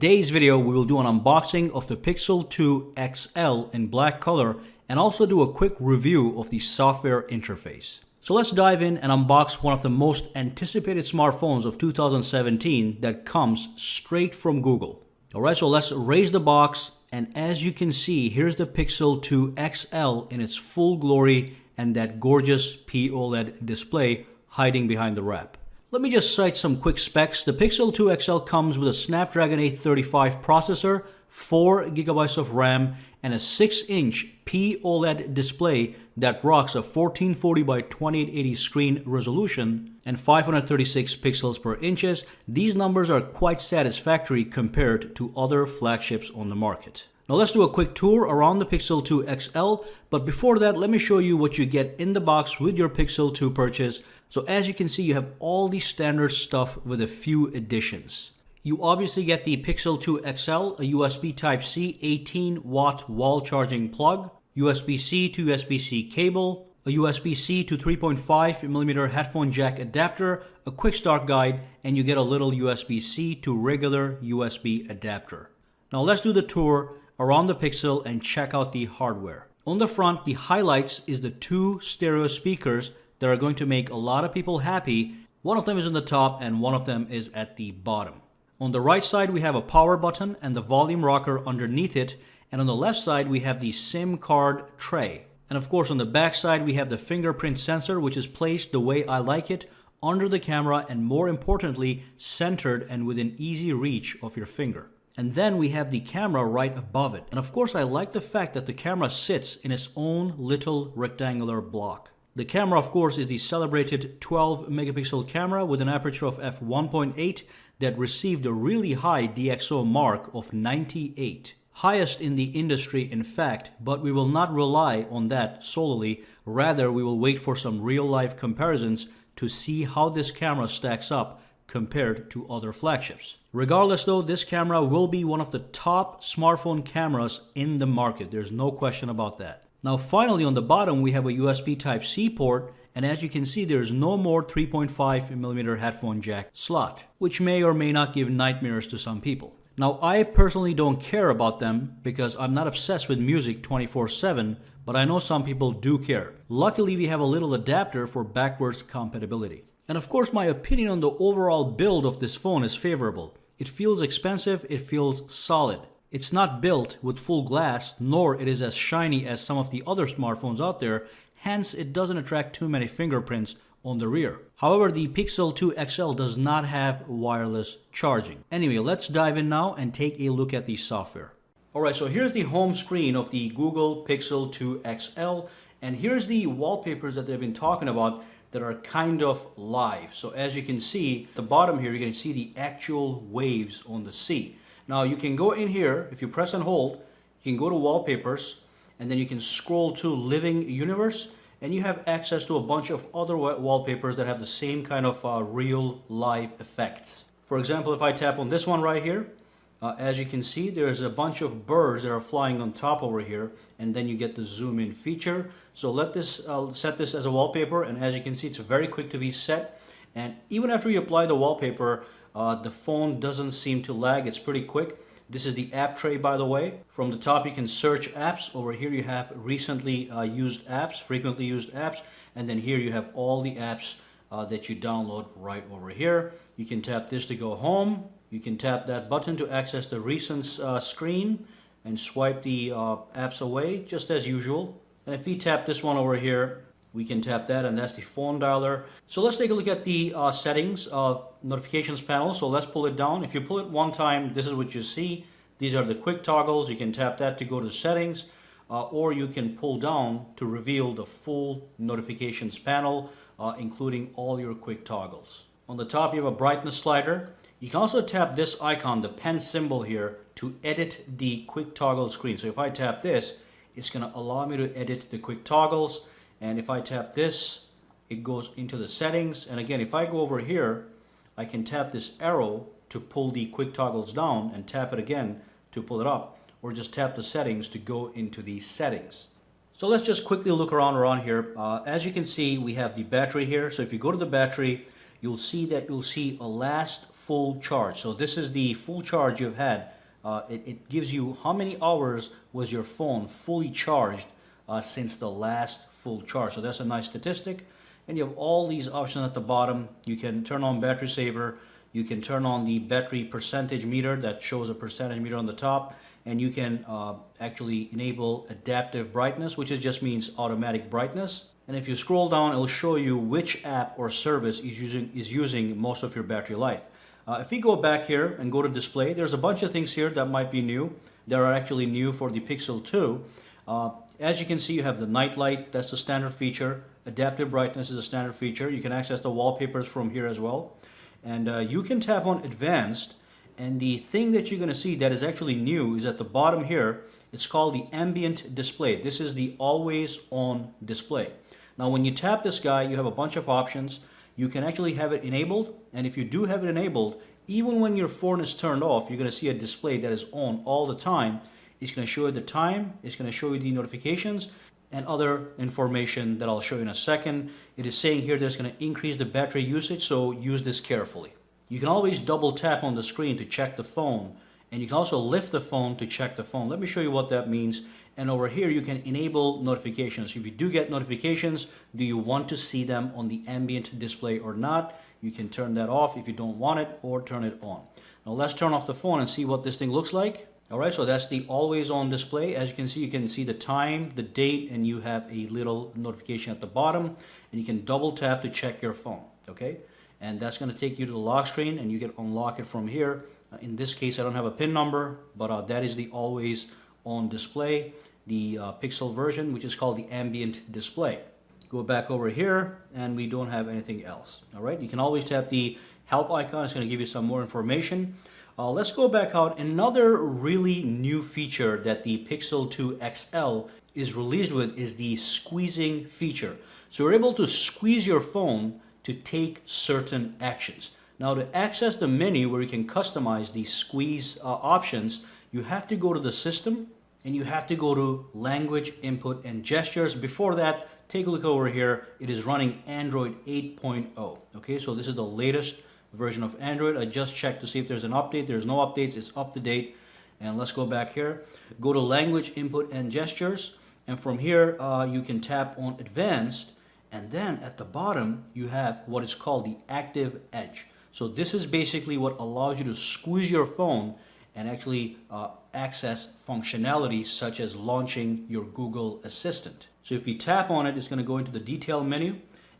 today's video, we will do an unboxing of the Pixel 2 XL in black color and also do a quick review of the software interface. So let's dive in and unbox one of the most anticipated smartphones of 2017 that comes straight from Google. Alright, so let's raise the box, and as you can see, here's the Pixel 2 XL in its full glory and that gorgeous POLED display hiding behind the wrap. Let me just cite some quick specs. The Pixel 2 XL comes with a Snapdragon 835 processor, 4 GB of RAM, and a 6-inch POLED display that rocks a 1440 by 2880 screen resolution and 536 pixels per inches. These numbers are quite satisfactory compared to other flagships on the market. Now let's do a quick tour around the Pixel 2 XL, but before that, let me show you what you get in the box with your Pixel 2 purchase. So as you can see, you have all the standard stuff with a few additions. You obviously get the Pixel 2 XL, a USB Type-C 18-watt wall charging plug, USB-C to USB-C cable, a USB-C to 3.5mm headphone jack adapter, a quick start guide, and you get a little USB-C to regular USB adapter. Now let's do the tour around the Pixel and check out the hardware. On the front, the highlights is the 2 stereo speakers that are going to make a lot of people happy. One of them is on the top and one of them is at the bottom. On the right side, we have a power button and the volume rocker underneath it. And on the left side, we have the SIM card tray. And of course, on the back side, we have the fingerprint sensor, which is placed the way I like it, under the camera, and more importantly, centered and within easy reach of your finger. And then we have the camera right above it. And of course, I like the fact that the camera sits in its own little rectangular block. The camera, of course, is the celebrated 12 megapixel camera with an aperture of f1.8 that received a really high DxO mark of 98. Highest in the industry, in fact, but we will not rely on that solely. Rather, we will wait for some real-life comparisons to see how this camera stacks up compared to other flagships. Regardless though, this camera will be one of the top smartphone cameras in the market. There's no question about that. Now finally, on the bottom, we have a USB Type-C port, and as you can see, there's no more 3.5mm headphone jack slot, which may or may not give nightmares to some people. Now, I personally don't care about them because I'm not obsessed with music 24/7, but I know some people do care. Luckily, we have a little adapter for backwards compatibility. And of course, my opinion on the overall build of this phone is favorable. It feels expensive, it feels solid. It's not built with full glass, nor it is as shiny as some of the other smartphones out there, hence it doesn't attract too many fingerprints on the rear. However, the Pixel 2 XL does not have wireless charging. Anyway, let's dive in now and take a look at the software. Alright, so here's the home screen of the Google Pixel 2 XL, and here's the wallpapers that they've been talking about that are kind of live. So as you can see, at the bottom here, you're going to see the actual waves on the sea. Now you can go in here, if you press and hold, you can go to wallpapers, and then you can scroll to living universe, and you have access to a bunch of other wallpapers that have the same kind of real live effects. For example, if I tap on this one right here, as you can see, there's a bunch of birds that are flying on top over here, and then you get the zoom in feature. So let this set this as a wallpaper, and as you can see, it's very quick to be set. And even after you apply the wallpaper, the phone doesn't seem to lag. It's pretty quick. This is the app tray, by the way. From the top, you can search apps. Over here, you have recently used apps, frequently used apps. And then here you have all the apps that you download right over here. You can tap this to go home. You can tap that button to access the recent screen and swipe the apps away, just as usual. And if we tap this one over here, we can tap that, and that's the phone dialer. So let's take a look at the settings notifications panel. So let's pull it down. If you pull it one time, this is what you see. These are the quick toggles. You can tap that to go to settings, or you can pull down to reveal the full notifications panel, including all your quick toggles. On the top, you have a brightness slider. You can also tap this icon, the pen symbol here, to edit the quick toggle screen. So if I tap this, it's going to allow me to edit the quick toggles. And if I tap this, it goes into the settings. And again, if I go over here, I can tap this arrow to pull the quick toggles down and tap it again to pull it up, or just tap the settings to go into the settings. So let's just quickly look around here. As you can see, we have the battery here. So if you go to the battery, you'll see that you'll see a last full charge. So this is the full charge you've had. It gives you how many hours was your phone fully charged since the last full charge. So that's a nice statistic. And you have all these options at the bottom. You can turn on battery saver. You can turn on the battery percentage meter that shows a percentage meter on the top. And you can actually enable adaptive brightness, which just means automatic brightness. And if you scroll down, it'll show you which app or service is using most of your battery life. If we go back here and go to display, there's a bunch of things here that might be new. That are actually new for the Pixel 2. As you can see, you have the night light. That's the standard feature. Adaptive brightness is a standard feature. You can access the wallpapers from here as well. And you can tap on advanced. And the thing that you're going to see that is actually new is at the bottom here. It's called the ambient display. This is the always on display. Now when you tap this guy, you have a bunch of options. You can actually have it enabled, and if you do have it enabled, even when your phone is turned off, you're going to see a display that is on all the time. It's going to show you the time, it's going to show you the notifications, and other information that I'll show you in a second. It is saying here that it's going to increase the battery usage, so use this carefully. You can always double tap on the screen to check the phone, and you can also lift the phone to check the phone. Let me show you what that means. And over here, you can enable notifications. If you do get notifications, do you want to see them on the ambient display or not? You can turn that off if you don't want it, or turn it on. Now let's turn off the phone and see what this thing looks like. All right, so that's the always on display. As you can see the time, the date, and you have a little notification at the bottom. And you can double tap to check your phone, okay? And that's gonna take you to the lock screen, and you can unlock it from here. In this case, I don't have a PIN number, but that is the always on display, the Pixel version, which is called the ambient display. Go back over here, and we don't have anything else. All right, you can always tap the help icon. It's going to give you some more information. Let's go back out. Another really new feature that the Pixel 2 XL is released with is the squeezing feature. So you're able to squeeze your phone to take certain actions. Now to access the menu where you can customize the squeeze options, you have to go to the system and you have to go to language input and gestures. Before that, take a look over here. It is running Android 8.0. Okay, so this is the latest version of Android. I just checked to see if there's an update. There's no updates. It's up to date. And let's go back here. Go to language input and gestures. And from here, you can tap on advanced. And then at the bottom, you have what is called the active edge. So this is basically what allows you to squeeze your phone and actually access functionality such as launching your Google Assistant. So if you tap on it, it's going to go into the detail menu.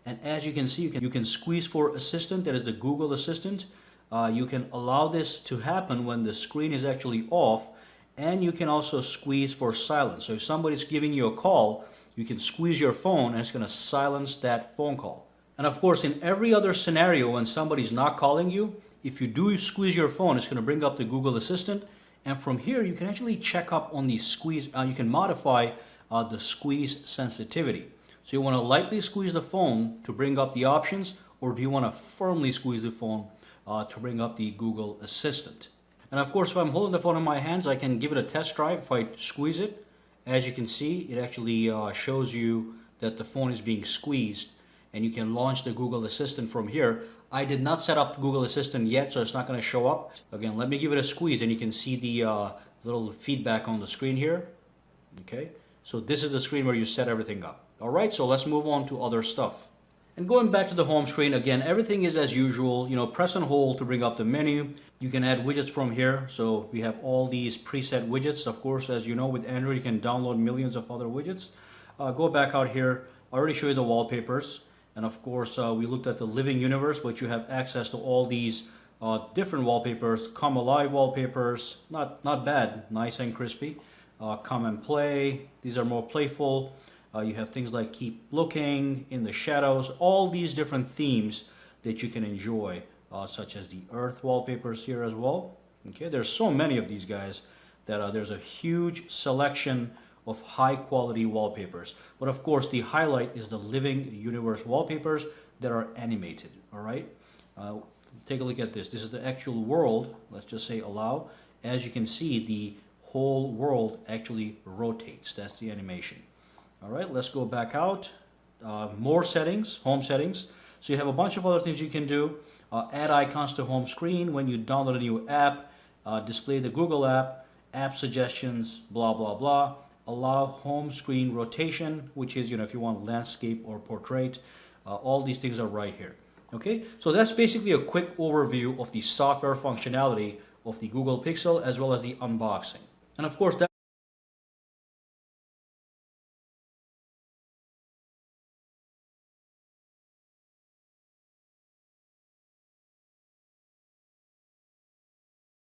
And as you can see, you can squeeze for Assistant, that is the Google Assistant. You can allow this to happen when the screen is actually off. And you can also squeeze for silence. So if somebody's giving you a call, you can squeeze your phone and it's going to silence that phone call. And of course, in every other scenario when somebody's not calling you, if you do squeeze your phone, it's going to bring up the Google Assistant. And from here, you can actually check up on the squeeze. You can modify the squeeze sensitivity. So you want to lightly squeeze the phone to bring up the options, or do you want to firmly squeeze the phone to bring up the Google Assistant? And of course, if I'm holding the phone in my hands, I can give it a test drive. If I squeeze it, as you can see, it actually shows you that the phone is being squeezed. And you can launch the Google Assistant from here. I did not set up Google Assistant yet, so it's not going to show up. Again, let me give it a squeeze, and you can see the little feedback on the screen here. Okay, so this is the screen where you set everything up. All right, so let's move on to other stuff. And going back to the home screen, again, everything is as usual. You know, press and hold to bring up the menu. You can add widgets from here. So we have all these preset widgets. Of course, as you know, with Android, you can download millions of other widgets. Go back out here. I already showed you the wallpapers. And of course, we looked at the living universe, but you have access to all these different wallpapers. Come Alive wallpapers, not bad, nice and crispy. Come and Play, these are more playful. You have things like Keep Looking, In the Shadows, all these different themes that you can enjoy, such as the Earth wallpapers here as well. Okay, there's so many of these guys that there's a huge selection of high quality wallpapers. But of course, the highlight is the living universe wallpapers that are animated. All right, take a look at this. This is the actual world. Let's just say allow. As you can see, the whole world actually rotates. That's the animation. All right, let's go back out. More settings, home settings. So you have a bunch of other things you can do. Add icons to home screen when you download a new app, display the Google app suggestions, blah, blah, blah. Allow home screen rotation, which is, if you want landscape or portrait. All these things are right here. Okay, so that's basically a quick overview of the software functionality of the Google Pixel as well as the unboxing. And of course, that